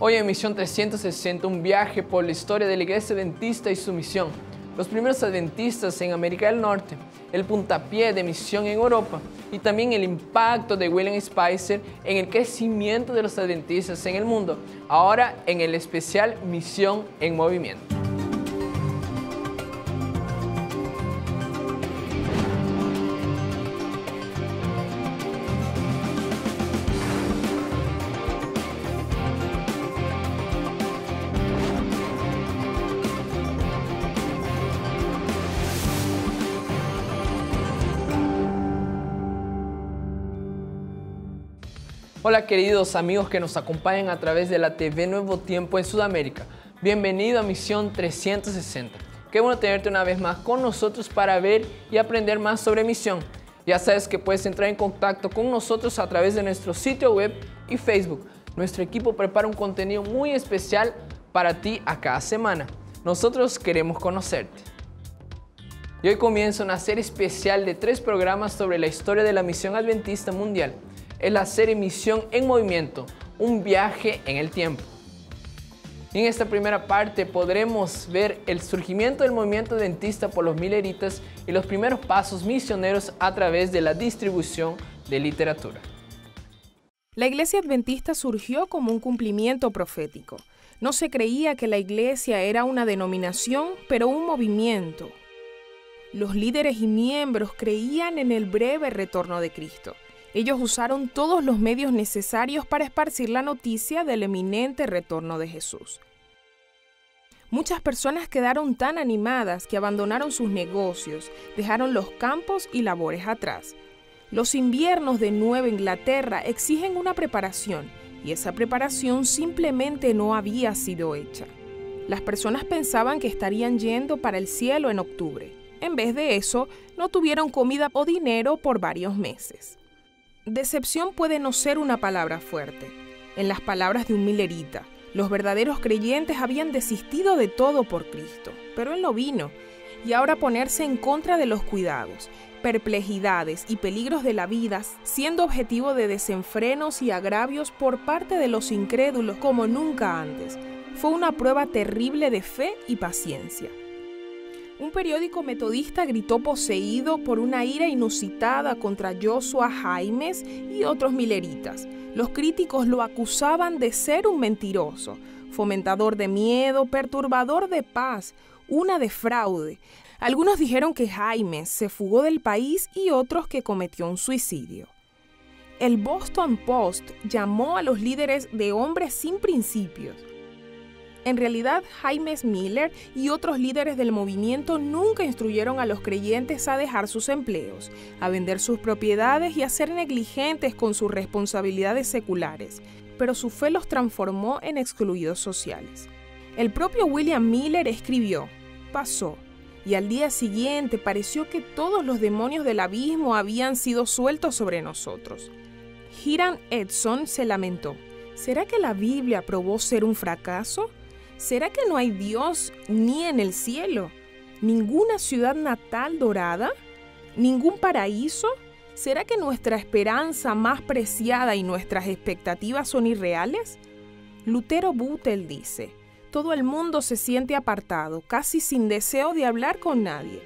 Hoy en Misión 360, un viaje por la historia de la Iglesia Adventista y su misión, los primeros adventistas en América del Norte, el puntapié de misión en Europa y también el impacto de William Spicer en el crecimiento de los adventistas en el mundo, ahora en el especial Misión en Movimiento. Hola queridos amigos que nos acompañan a través de la TV Nuevo Tiempo en Sudamérica. Bienvenido a Misión 360. Qué bueno tenerte una vez más con nosotros para ver y aprender más sobre misión. Ya sabes que puedes entrar en contacto con nosotros a través de nuestro sitio web y Facebook. Nuestro equipo prepara un contenido muy especial para ti a cada semana. Nosotros queremos conocerte. Y hoy comienza una serie especial de 3 programas sobre la historia de la misión adventista mundial. Es la serie Misión en Movimiento, un viaje en el tiempo. En esta primera parte podremos ver el surgimiento del movimiento adventista por los mileritas y los primeros pasos misioneros a través de la distribución de literatura. La Iglesia Adventista surgió como un cumplimiento profético. No se creía que la Iglesia era una denominación, pero un movimiento. Los líderes y miembros creían en el breve retorno de Cristo. Ellos usaron todos los medios necesarios para esparcir la noticia del eminente retorno de Jesús. Muchas personas quedaron tan animadas que abandonaron sus negocios, dejaron los campos y labores atrás. Los inviernos de Nueva Inglaterra exigen una preparación, y esa preparación simplemente no había sido hecha. Las personas pensaban que estarían yendo para el cielo en octubre. En vez de eso, no tuvieron comida o dinero por varios meses. Decepción puede no ser una palabra fuerte. En las palabras de un milerita, los verdaderos creyentes habían desistido de todo por Cristo, pero Él no vino, y ahora ponerse en contra de los cuidados, perplejidades y peligros de la vida, siendo objetivo de desenfrenos y agravios por parte de los incrédulos como nunca antes, fue una prueba terrible de fe y paciencia. Un periódico metodista gritó poseído por una ira inusitada contra Joshua Jaimes y otros mileritas. Los críticos lo acusaban de ser un mentiroso, fomentador de miedo, perturbador de paz, una de fraude. Algunos dijeron que Jaimes se fugó del país y otros que cometió un suicidio. El Boston Post llamó a los líderes de hombres sin principios. En realidad, Jaimes Miller y otros líderes del movimiento nunca instruyeron a los creyentes a dejar sus empleos, a vender sus propiedades y a ser negligentes con sus responsabilidades seculares, pero su fe los transformó en excluidos sociales. El propio William Miller escribió: "Pasó, y al día siguiente pareció que todos los demonios del abismo habían sido sueltos sobre nosotros". Hiram Edson se lamentó: ¿será que la Biblia probó ser un fracaso? ¿Será que no hay Dios ni en el cielo? ¿Ninguna ciudad natal dorada? ¿Ningún paraíso? ¿Será que nuestra esperanza más preciada y nuestras expectativas son irreales? Lutero Buttel dice: todo el mundo se siente apartado, casi sin deseo de hablar con nadie.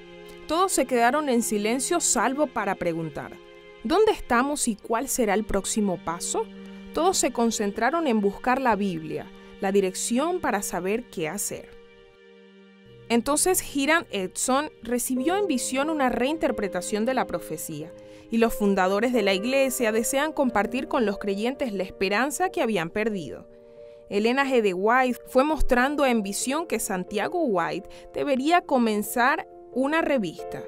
Todos se quedaron en silencio salvo para preguntar: ¿dónde estamos y cuál será el próximo paso? Todos se concentraron en buscar la Biblia, la dirección para saber qué hacer. Entonces Hiram Edson recibió en visión una reinterpretación de la profecía, y los fundadores de la iglesia desean compartir con los creyentes la esperanza que habían perdido. Elena G. de White fue mostrando en visión que Santiago White debería comenzar una revista.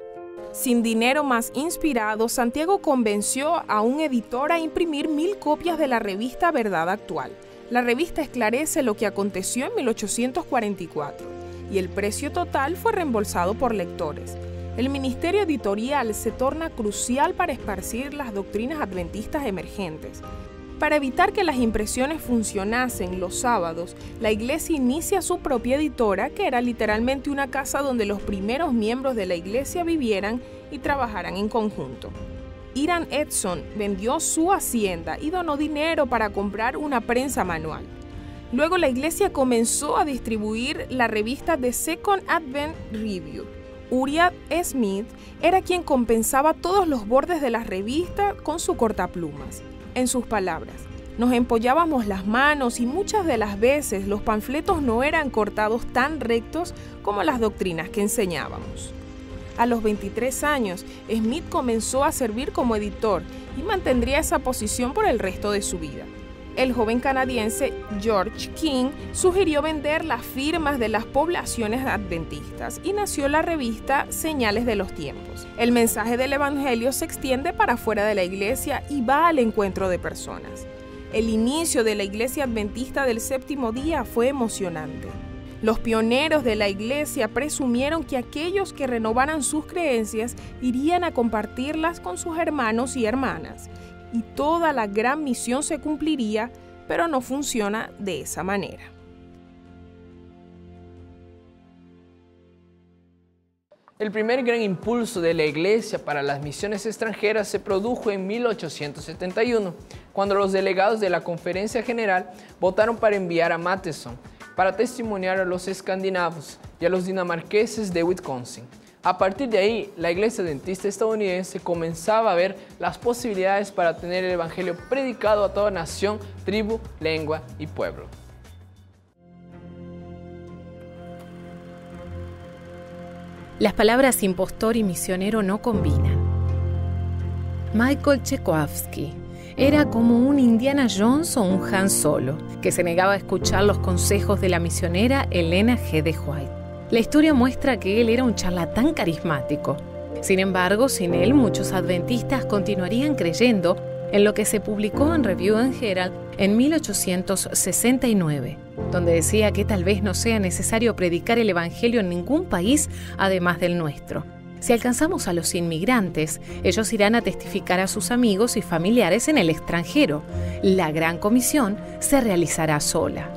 Sin dinero más inspirado, Santiago convenció a un editor a imprimir 1000 copias de la revista Verdad Actual. La revista esclarece lo que aconteció en 1844 y el precio total fue reembolsado por lectores. El ministerio editorial se torna crucial para esparcir las doctrinas adventistas emergentes. Para evitar que las impresiones funcionasen los sábados, la iglesia inicia su propia editora, que era literalmente una casa donde los primeros miembros de la iglesia vivieran y trabajaran en conjunto. Hiram Edson vendió su hacienda y donó dinero para comprar una prensa manual. Luego la iglesia comenzó a distribuir la revista The Second Advent Review. Uriah Smith era quien compensaba todos los bordes de la revista con su cortaplumas. En sus palabras, nos empollábamos las manos y muchas de las veces los panfletos no eran cortados tan rectos como las doctrinas que enseñábamos. A los 23 años, Smith comenzó a servir como editor y mantendría esa posición por el resto de su vida. El joven canadiense George King sugirió vender las firmas de las poblaciones adventistas y nació la revista Señales de los Tiempos. El mensaje del Evangelio se extiende para fuera de la iglesia y va al encuentro de personas. El inicio de la iglesia adventista del séptimo día fue emocionante. Los pioneros de la iglesia presumieron que aquellos que renovaran sus creencias irían a compartirlas con sus hermanos y hermanas, y toda la gran misión se cumpliría, pero no funciona de esa manera. El primer gran impulso de la iglesia para las misiones extranjeras se produjo en 1871, cuando los delegados de la Conferencia General votaron para enviar a Matheson para testimoniar a los escandinavos y a los dinamarqueses de Wisconsin. A partir de ahí, la iglesia adventista estadounidense comenzaba a ver las posibilidades para tener el evangelio predicado a toda nación, tribu, lengua y pueblo. Las palabras impostor y misionero no combinan. Michael Tchaikovsky era como un Indiana Jones o un Han Solo, que se negaba a escuchar los consejos de la misionera Helena G. de White. La historia muestra que él era un charlatán carismático. Sin embargo, sin él, muchos adventistas continuarían creyendo en lo que se publicó en Review and Herald en 1869, donde decía que tal vez no sea necesario predicar el evangelio en ningún país además del nuestro. Si alcanzamos a los inmigrantes, ellos irán a testificar a sus amigos y familiares en el extranjero. La gran comisión se realizará sola.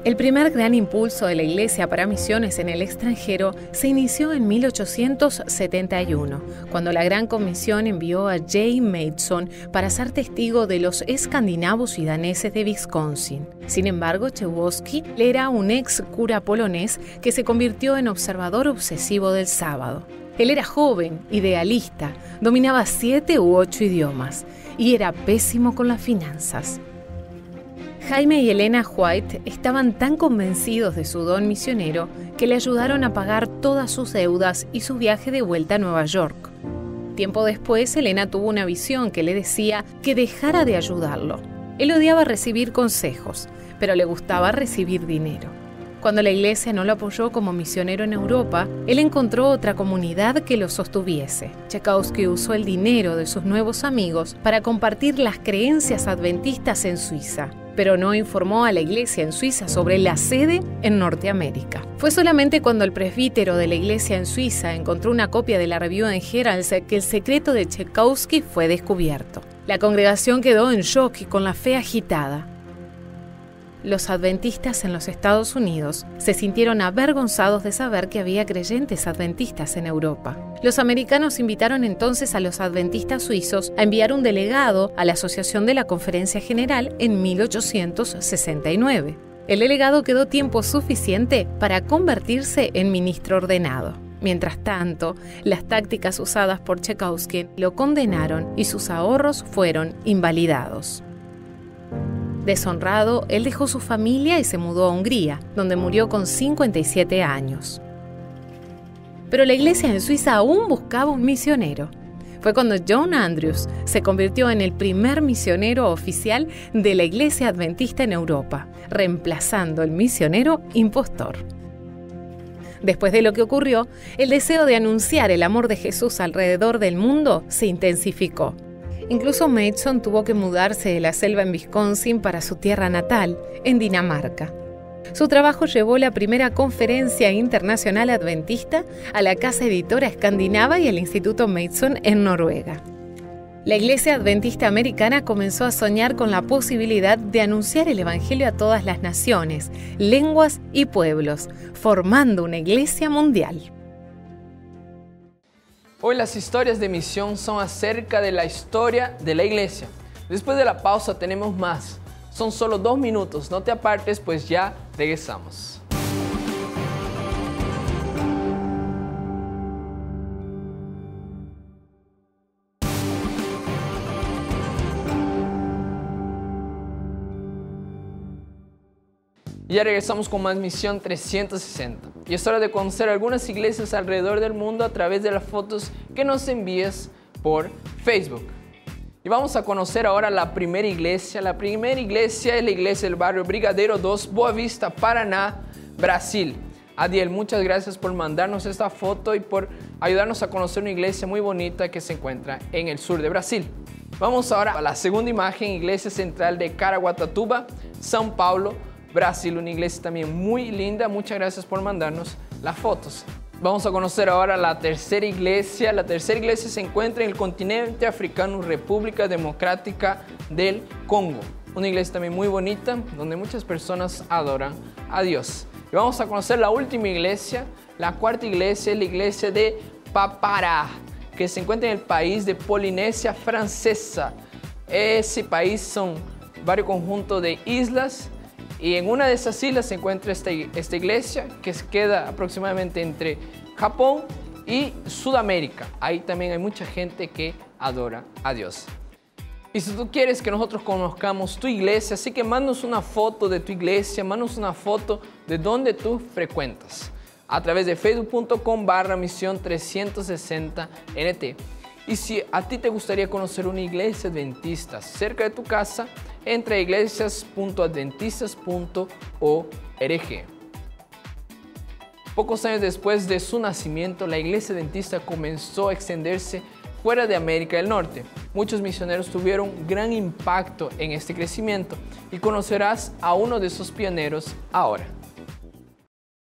El primer gran impulso de la Iglesia para misiones en el extranjero se inició en 1871, cuando la Gran Comisión envió a J. Mason para ser testigo de los escandinavos y daneses de Wisconsin. Sin embargo, Tchaikovsky era un ex cura polonés que se convirtió en observador obsesivo del sábado. Él era joven, idealista, dominaba 7 u 8 idiomas y era pésimo con las finanzas. Jaime y Helena White estaban tan convencidos de su don misionero que le ayudaron a pagar todas sus deudas y su viaje de vuelta a Nueva York. Tiempo después, Helena tuvo una visión que le decía que dejara de ayudarlo. Él odiaba recibir consejos, pero le gustaba recibir dinero. Cuando la iglesia no lo apoyó como misionero en Europa, él encontró otra comunidad que lo sostuviese. Tchaikovsky usó el dinero de sus nuevos amigos para compartir las creencias adventistas en Suiza, pero no informó a la iglesia en Suiza sobre la sede en Norteamérica. Fue solamente cuando el presbítero de la iglesia en Suiza encontró una copia de la Review and Herald que el secreto de Tchaikovsky fue descubierto. La congregación quedó en shock y con la fe agitada. Los adventistas en los Estados Unidos se sintieron avergonzados de saber que había creyentes adventistas en Europa. Los americanos invitaron entonces a los adventistas suizos a enviar un delegado a la Asociación de la Conferencia General en 1869. El delegado quedó tiempo suficiente para convertirse en ministro ordenado. Mientras tanto, las tácticas usadas por Tchaikovsky lo condenaron y sus ahorros fueron invalidados. Deshonrado, él dejó su familia y se mudó a Hungría, donde murió con 57 años. Pero la iglesia en Suiza aún buscaba un misionero. Fue cuando John Andrews se convirtió en el primer misionero oficial de la iglesia adventista en Europa, reemplazando el misionero impostor. Después de lo que ocurrió, el deseo de anunciar el amor de Jesús alrededor del mundo se intensificó. Incluso Mason tuvo que mudarse de la selva en Wisconsin para su tierra natal, en Dinamarca. Su trabajo llevó la primera conferencia internacional adventista a la Casa Editora Escandinava y al Instituto Mason en Noruega. La Iglesia Adventista Americana comenzó a soñar con la posibilidad de anunciar el Evangelio a todas las naciones, lenguas y pueblos, formando una iglesia mundial. Hoy las historias de misión son acerca de la historia de la iglesia. Después de la pausa tenemos más. Son solo 2 minutos, no te apartes, pues ya regresamos. Ya regresamos con más Misión 360 y es hora de conocer algunas iglesias alrededor del mundo a través de las fotos que nos envíes por Facebook. Y vamos a conocer ahora la primera iglesia. La primera iglesia es la iglesia del barrio Brigadeiro 2, Boa Vista, Paraná, Brasil. Adiel, muchas gracias por mandarnos esta foto y por ayudarnos a conocer una iglesia muy bonita que se encuentra en el sur de Brasil. Vamos ahora a la segunda imagen, iglesia central de Caraguatatuba, São Paulo, Brasil, una iglesia también muy linda. Muchas gracias por mandarnos las fotos. Vamos a conocer ahora la tercera iglesia. La tercera iglesia se encuentra en el continente africano, República Democrática del Congo. Una iglesia también muy bonita, donde muchas personas adoran a Dios. Y vamos a conocer la última iglesia. La cuarta iglesia es la iglesia de Papará, que se encuentra en el país de Polinesia Francesa. Ese país son varios conjuntos de islas. Y en una de esas islas se encuentra esta iglesia que queda aproximadamente entre Japón y Sudamérica. Ahí también hay mucha gente que adora a Dios. Y si tú quieres que nosotros conozcamos tu iglesia, así que mándanos una foto de tu iglesia, mándanos una foto de donde tú frecuentas a través de facebook.com/misión 360nt. Y si a ti te gustaría conocer una iglesia adventista cerca de tu casa, entra a iglesias.adventistas.org. Pocos años después de su nacimiento, la iglesia adventista comenzó a extenderse fuera de América del Norte. Muchos misioneros tuvieron gran impacto en este crecimiento y conocerás a uno de esos pioneros ahora.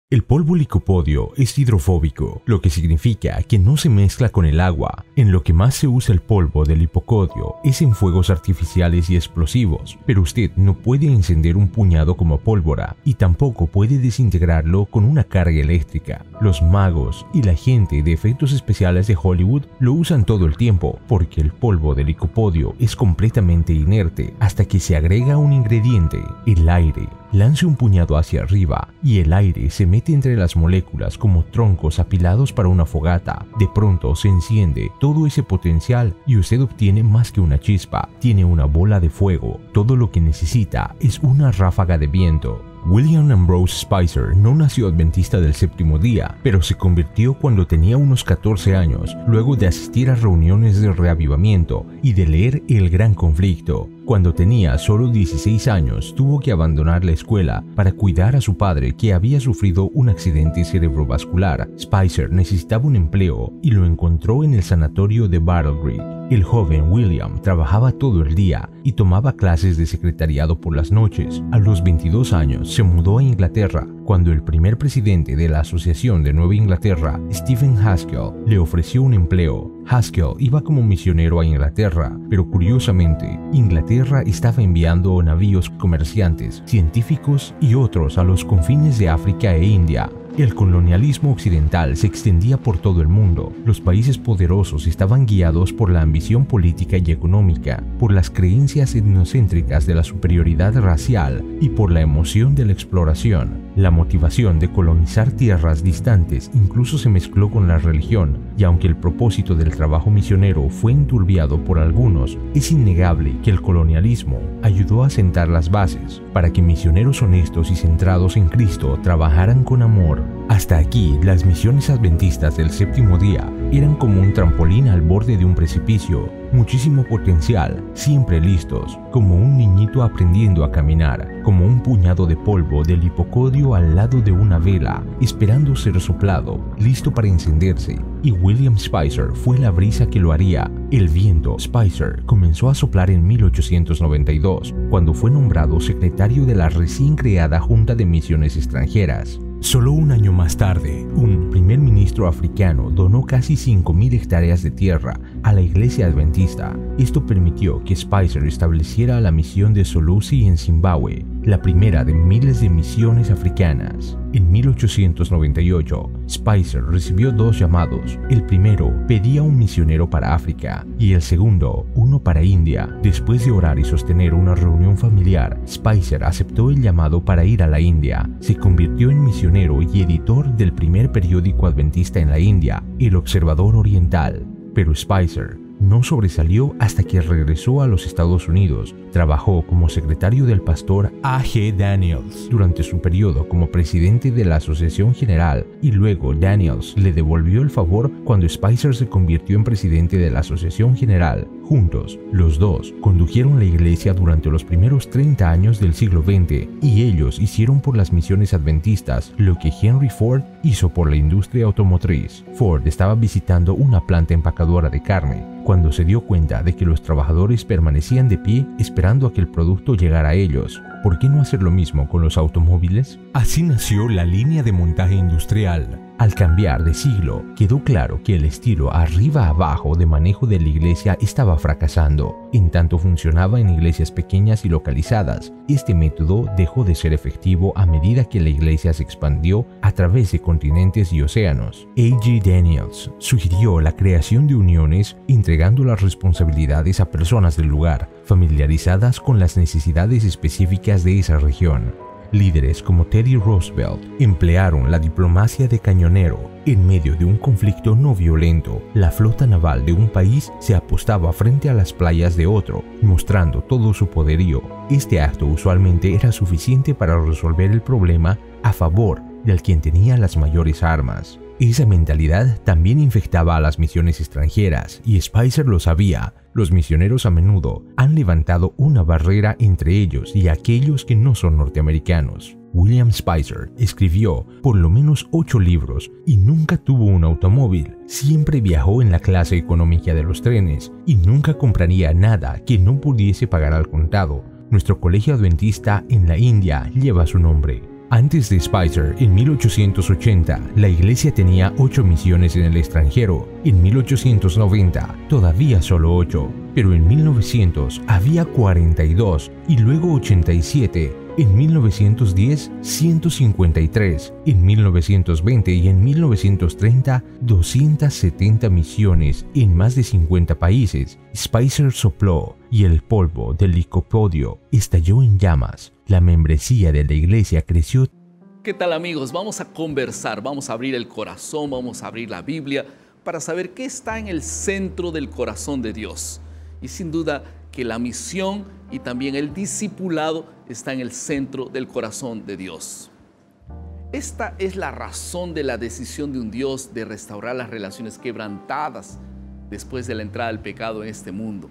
El polvo licopodio es hidrofóbico, lo que significa que no se mezcla con el agua. En lo que más se usa el polvo del lipocodio es en fuegos artificiales y explosivos, pero usted no puede encender un puñado como pólvora y tampoco puede desintegrarlo con una carga eléctrica. Los magos y la gente de efectos especiales de Hollywood lo usan todo el tiempo porque el polvo del licopodio es completamente inerte hasta que se agrega un ingrediente, el aire. Lance un puñado hacia arriba y el aire se mete entre las moléculas como troncos apilados para una fogata. De pronto se enciende todo ese potencial y usted obtiene más que una chispa, tiene una bola de fuego. Todo lo que necesita es una ráfaga de viento. William Ambrose Spicer no nació adventista del séptimo día, pero se convirtió cuando tenía unos 14 años, luego de asistir a reuniones de reavivamiento y de leer El Gran Conflicto. Cuando tenía solo 16 años, tuvo que abandonar la escuela para cuidar a su padre que había sufrido un accidente cerebrovascular. Spicer necesitaba un empleo y lo encontró en el sanatorio de Battle Creek. El joven William trabajaba todo el día y tomaba clases de secretariado por las noches. A los 22 años se mudó a Inglaterra cuando el primer presidente de la Asociación de Nueva Inglaterra, Stephen Haskell, le ofreció un empleo. Haskell iba como misionero a Inglaterra, pero curiosamente, Inglaterra estaba enviando navíos comerciantes, científicos y otros a los confines de África e India. El colonialismo occidental se extendía por todo el mundo. Los países poderosos estaban guiados por la ambición política y económica, por las creencias etnocéntricas de la superioridad racial y por la emoción de la exploración. La motivación de colonizar tierras distantes incluso se mezcló con la religión, y aunque el propósito del trabajo misionero fue enturbiado por algunos, es innegable que el colonialismo ayudó a sentar las bases para que misioneros honestos y centrados en Cristo trabajaran con amor. Hasta aquí, las misiones adventistas del séptimo día eran como un trampolín al borde de un precipicio, muchísimo potencial, siempre listos, como un niñito aprendiendo a caminar, como un puñado de polvo del lipocodio al lado de una vela, esperando ser soplado, listo para encenderse, y William Spicer fue la brisa que lo haría. El viento Spicer comenzó a soplar en 1892, cuando fue nombrado secretario de la recién creada Junta de Misiones Extranjeras. Solo un año más tarde, un primer ministro africano donó casi 5.000 hectáreas de tierra a la iglesia adventista. Esto permitió que Spicer estableciera la misión de Solusi en Zimbabue. la primera de miles de misiones africanas. En 1898, Spicer recibió 2 llamados. El primero pedía un misionero para África y el segundo, uno para India. Después de orar y sostener una reunión familiar, Spicer aceptó el llamado para ir a la India. Se convirtió en misionero y editor del primer periódico adventista en la India, El Observador Oriental. Pero Spicer no sobresalió hasta que regresó a los Estados Unidos. Trabajó como secretario del pastor A.G. Daniels durante su periodo como presidente de la Asociación General, y luego Daniels le devolvió el favor cuando Spicer se convirtió en presidente de la Asociación General. Juntos, los dos condujeron la iglesia durante los primeros 30 años del siglo XX, y ellos hicieron por las misiones adventistas lo que Henry Ford hizo por la industria automotriz. Ford estaba visitando una planta empacadora de carne cuando se dio cuenta de que los trabajadores permanecían de pie esperando a que el producto llegara a ellos. ¿Por qué no hacer lo mismo con los automóviles? Así nació la línea de montaje industrial. Al cambiar de siglo, quedó claro que el estilo arriba-abajo de manejo de la iglesia estaba fracasando. En tanto funcionaba en iglesias pequeñas y localizadas, este método dejó de ser efectivo a medida que la iglesia se expandió a través de continentes y océanos. A.G. Daniels sugirió la creación de uniones entregando las responsabilidades a personas del lugar, familiarizadas con las necesidades específicas de esa región. Líderes como Teddy Roosevelt emplearon la diplomacia de cañonero. En medio de un conflicto no violento, la flota naval de un país se apostaba frente a las playas de otro, mostrando todo su poderío. Este acto usualmente era suficiente para resolver el problema a favor del quien tenía las mayores armas. Esa mentalidad también infectaba a las misiones extranjeras, y Spicer lo sabía. Los misioneros a menudo han levantado una barrera entre ellos y aquellos que no son norteamericanos. William Spicer escribió por lo menos 8 libros y nunca tuvo un automóvil. Siempre viajó en la clase económica de los trenes y nunca compraría nada que no pudiese pagar al contado. Nuestro colegio adventista en la India lleva su nombre. Antes de Spicer, en 1880, la iglesia tenía 8 misiones en el extranjero. En 1890, todavía solo 8, pero en 1900 había 42 y luego 87. En 1910, 153. En 1920 y en 1930, 270 misiones en más de 50 países. Spicer sopló y el polvo del licopodio estalló en llamas. La membresía de la iglesia creció. ¿Qué tal, amigos? Vamos a conversar, vamos a abrir el corazón, vamos a abrir la Biblia para saber qué está en el centro del corazón de Dios. Y sin duda que la misión y también el discipulado está en el centro del corazón de Dios. Esta es la razón de la decisión de un Dios de restaurar las relaciones quebrantadas después de la entrada del pecado en este mundo.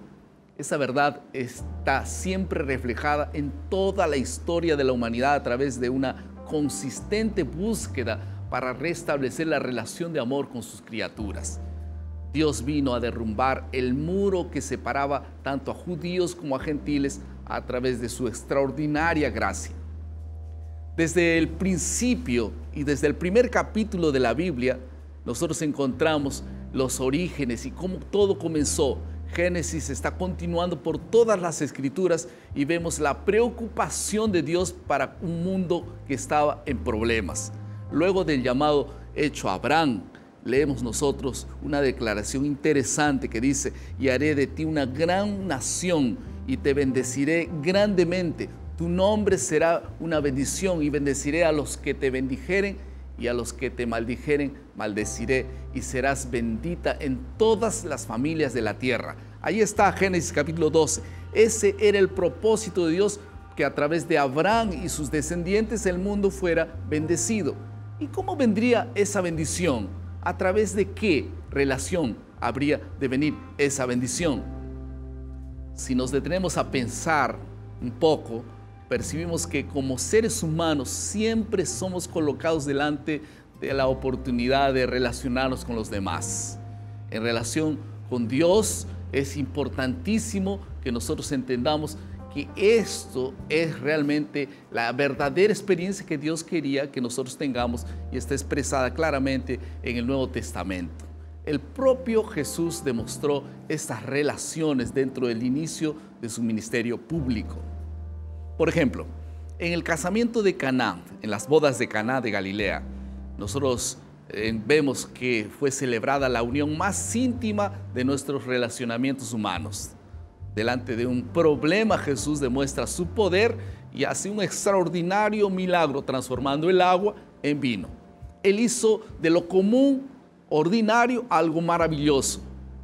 Esa verdad está siempre reflejada en toda la historia de la humanidad a través de una consistente búsqueda para restablecer la relación de amor con sus criaturas. Dios vino a derrumbar el muro que separaba tanto a judíos como a gentiles a través de su extraordinaria gracia. Desde el principio y desde el primer capítulo de la Biblia, nosotros encontramos los orígenes y cómo todo comenzó. Génesis está continuando por todas las escrituras y vemos la preocupación de Dios para un mundo que estaba en problemas. Luego del llamado hecho a Abraham, leemos nosotros una declaración interesante que dice: y haré de ti una gran nación y te bendeciré grandemente. Tu nombre será una bendición y bendeciré a los que te bendijeren y a los que te maldijeren maldeciré, y serás bendita en todas las familias de la tierra. Ahí está Génesis capítulo 12. Ese era el propósito de Dios, que a través de Abraham y sus descendientes el mundo fuera bendecido. ¿Y cómo vendría esa bendición? ¿A través de qué relación habría de venir esa bendición? Si nos detenemos a pensar un poco, percibimos que como seres humanos siempre somos colocados delante de la oportunidad de relacionarnos con los demás. En relación con Dios es importantísimo que nosotros entendamos que esto es realmente la verdadera experiencia que Dios quería que nosotros tengamos y está expresada claramente en el Nuevo Testamento. El propio Jesús demostró estas relaciones dentro del inicio de su ministerio público. Por ejemplo, En el casamiento de Caná, en las bodas de Caná de Galilea, nosotros vemos que fue celebrada la unión más íntima de nuestros relacionamientos humanos. Delante de un problema, Jesús demuestra su poder y hace un extraordinario milagro transformando el agua en vino. Él hizo de lo común, ordinario, algo maravilloso,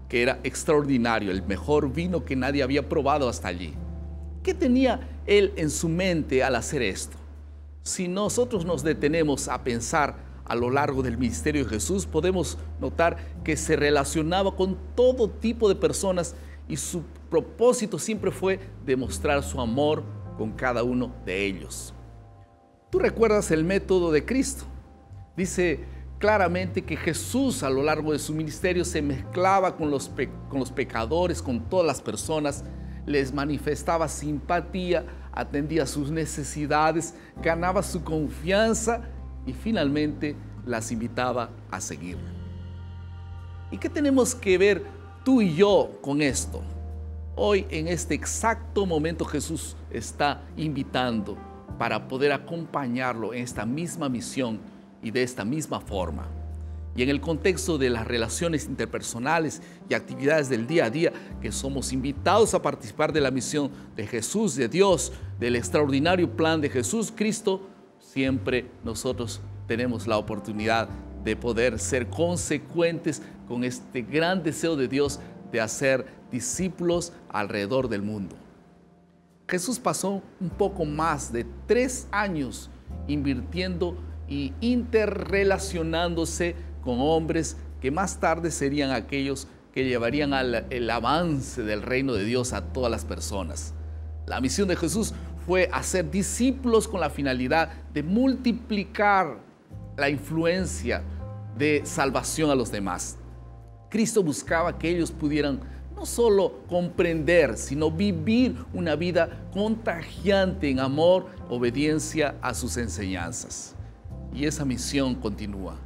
que era extraordinario, el mejor vino que nadie había probado hasta allí. ¿Qué tenía él en su mente al hacer esto? Si nosotros nos detenemos a pensar a lo largo del ministerio de Jesús, podemos notar que se relacionaba con todo tipo de personas y su propósito siempre fue demostrar su amor con cada uno de ellos. ¿Tú recuerdas el método de Cristo? Dice claramente que Jesús a lo largo de su ministerio se mezclaba con los pecadores, con todas las personas, les manifestaba simpatía, atendía sus necesidades, ganaba su confianza y finalmente las invitaba a seguirlo. ¿Y qué tenemos que ver tú y yo con esto? Hoy, en este exacto momento, Jesús está invitando para poder acompañarlo en esta misma misión y de esta misma forma. Y en el contexto de las relaciones interpersonales y actividades del día a día, que somos invitados a participar de la misión de Jesús, de Dios, del extraordinario plan de Jesús Cristo, siempre nosotros tenemos la oportunidad de poder ser consecuentes con este gran deseo de Dios de hacer discípulos alrededor del mundo. Jesús pasó un poco más de 3 años invirtiendo y interrelacionándose con hombres que más tarde serían aquellos que llevarían el avance del reino de Dios a todas las personas. La misión de Jesús fue hacer discípulos con la finalidad de multiplicar la influencia de salvación a los demás. Cristo buscaba que ellos pudieran no solo comprender, sino vivir una vida contagiante en amor, obediencia a sus enseñanzas. Y esa misión continúa.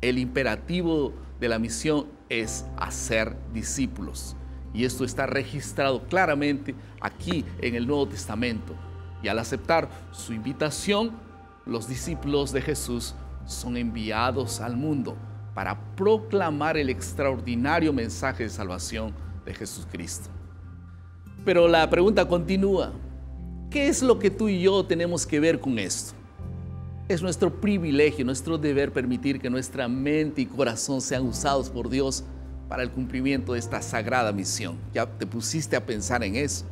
El imperativo de la misión es hacer discípulos. Y esto está registrado claramente aquí en el Nuevo Testamento. Y al aceptar su invitación, los discípulos de Jesús son enviados al mundo para proclamar el extraordinario mensaje de salvación de Jesucristo. Pero la pregunta continúa. ¿Qué es lo que tú y yo tenemos que ver con esto? Es nuestro privilegio, nuestro deber permitir que nuestra mente y corazón sean usados por Dios para el cumplimiento de esta sagrada misión. ¿Ya te pusiste a pensar en eso?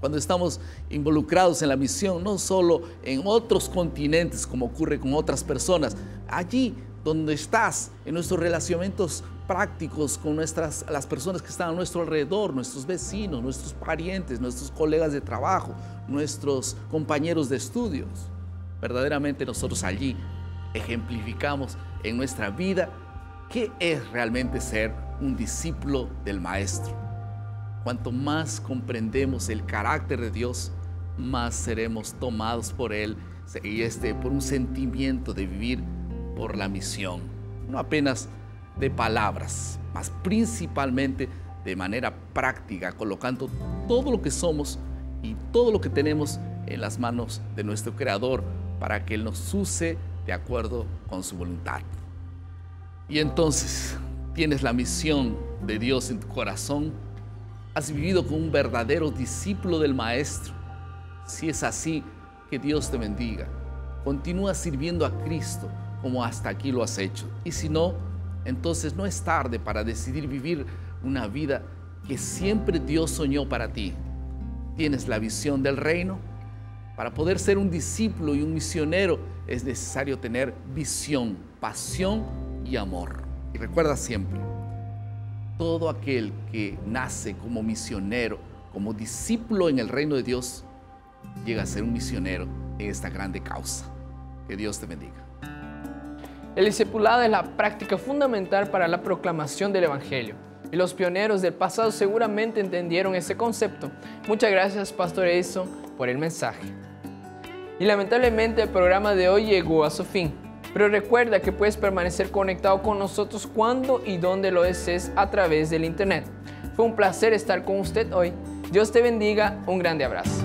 Cuando estamos involucrados en la misión, no solo en otros continentes como ocurre con otras personas, allí donde estás, en nuestros relacionamientos prácticos con las personas que están a nuestro alrededor, nuestros vecinos, nuestros parientes, nuestros colegas de trabajo, nuestros compañeros de estudios. Verdaderamente nosotros allí ejemplificamos en nuestra vida qué es realmente ser un discípulo del Maestro. Cuanto más comprendemos el carácter de Dios, más seremos tomados por Él y por un sentimiento de vivir por la misión, no apenas de palabras, mas principalmente de manera práctica, colocando todo lo que somos y todo lo que tenemos en las manos de nuestro Creador para que Él nos use de acuerdo con su voluntad. Y entonces, ¿tienes la misión de Dios en tu corazón? ¿Has vivido como un verdadero discípulo del Maestro? Si es así, que Dios te bendiga. Continúa sirviendo a Cristo como hasta aquí lo has hecho. Y si no, entonces no es tarde para decidir vivir una vida que siempre Dios soñó para ti. ¿Tienes la visión del reino? Para poder ser un discípulo y un misionero es necesario tener visión, pasión y amor. Y recuerda siempre, todo aquel que nace como misionero, como discípulo en el reino de Dios, llega a ser un misionero en esta grande causa. Que Dios te bendiga. El discipulado es la práctica fundamental para la proclamación del Evangelio. Y los pioneros del pasado seguramente entendieron ese concepto. Muchas gracias, Pastor Edison, por el mensaje. Y lamentablemente el programa de hoy llegó a su fin. Pero recuerda que puedes permanecer conectado con nosotros cuando y donde lo desees a través del internet. Fue un placer estar con usted hoy. Dios te bendiga. Un grande abrazo.